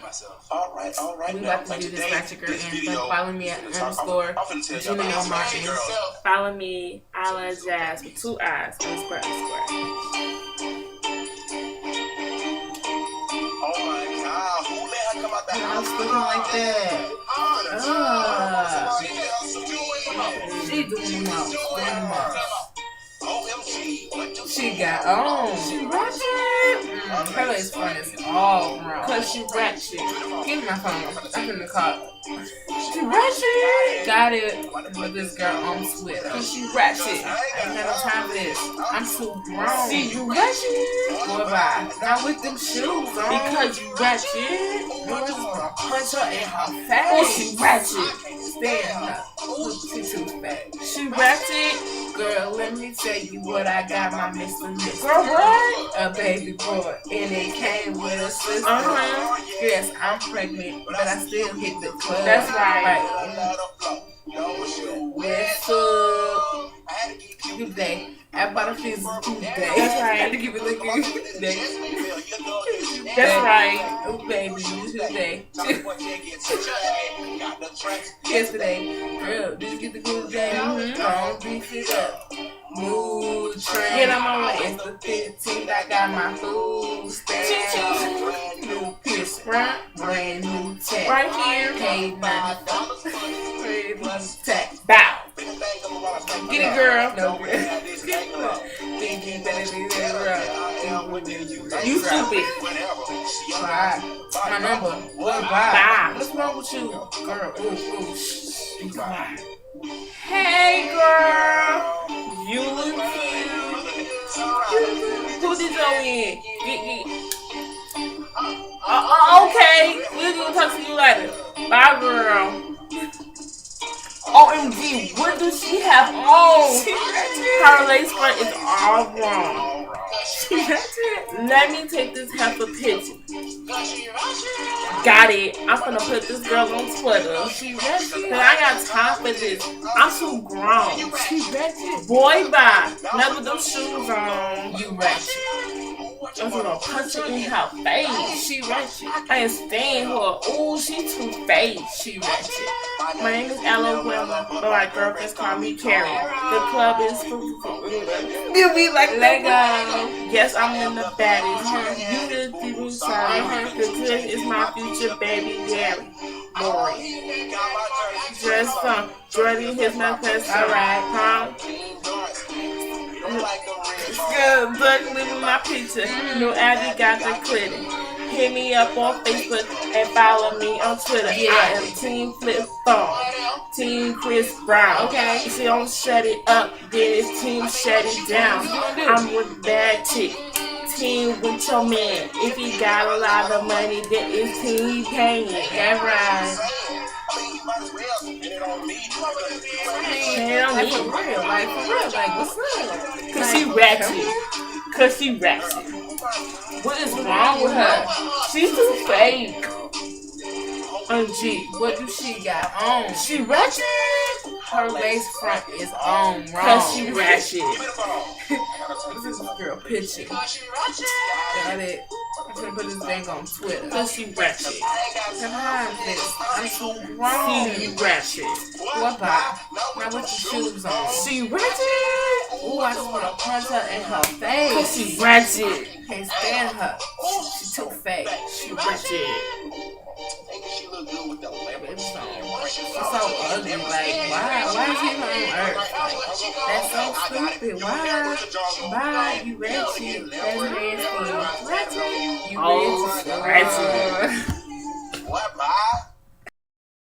Alright. We about to do this Ratchet girl and follow me at underscore Gina Martin. Follow me, Ala Jazz with 2 eyes, underscore. Oh my God, who let her come out that I was looking like that. She doing the most. She got on. She ratchet. Her lace front is all wrong. Cause she ratchet. Give me my phone. I'm in the car. She ratchet. Got it. But this girl on Twitter. Cause she ratchet. I ain't got no time for this. I'm too grown. See, you ratchet. Boy, bye. Not with them shoes on. Because you ratchet. Yours is gonna punch her in her face. Oh, she ratchet. Stand her. She too fat. She ratchet. Girl, let me tell you what I got, my Mr. Miss. Girl, what? A baby boy, and it came with a sister. Yes, I'm pregnant, but I still hit the club. That's right. What's up? Good day. I bought a pizza Tuesday. That's right. I had to give it a good day. That's right. Oh, baby, Tuesday. Yesterday. Girl, did you get the good day? Don't beef it up. Mood train. Get on my way. It's the 15th. I got my food stamp. New piece. Brand new tech. Right here. Paid $90. Paid plus tax. Bow. Get it, girl. No, girl. You stupid. Bye. My number. Bye. What's wrong with you? Girl. Ooh. Be quiet. Hey, girl. You look cute. Who did you in? Okay. We're going to talk to you later. Bye, girl. OMG, what does she have on? Her lace front is all wrong. Let me take this half a picture. Got it. I'm gonna put this girl on Twitter. She ratchet. But I got time for this. I'm too grown. She ratchet. Boy, bye. Never them shoes on. You ratchet. I'm gonna punch her in her face. She ratchet. I ain't staying her. Ooh, she too fake. She ratchet. My name is Alabama, but my girlfriends call me Carrie. The club is you be like Lego. Yes, I'm in the baddest. You the people sorry. The good is my future baby Gary. Lori. Dress fun. Jordan hits my place. Alright, huh? Good, but living my picture. No Abby got the credit. Hit me up on Facebook and follow me on Twitter. Yeah. I am Team Flip Phone. Team Chris Brown. Okay. If you don't shut it up, then it's Team Shut It Down. I'm with bad chick. Team with your man. If he got a lot of money, then it's Team paying. That right. For real, like, what's up? Cause she ratchet. What is wrong with her? She's too fake. G, what do she got on? She ratchet. Her lace front is on wrong. Cause she ratchet. This is this girl picture. Got it. I'm gonna put this thing on Twitter. Cause she ratchet. Behind this, I'm too wrong. She ratchet. What about? Now with the shoes on. She ratchet. Ooh, I just wanna punch her in her face. Cause she ratchet. Can't stand her. She too fake. She ratchet. She look good with the leopard. She's so ugly. Like, why is he on Earth? That's so stupid. Why? You ratchet. That's nasty. Ratchet. You ratchet.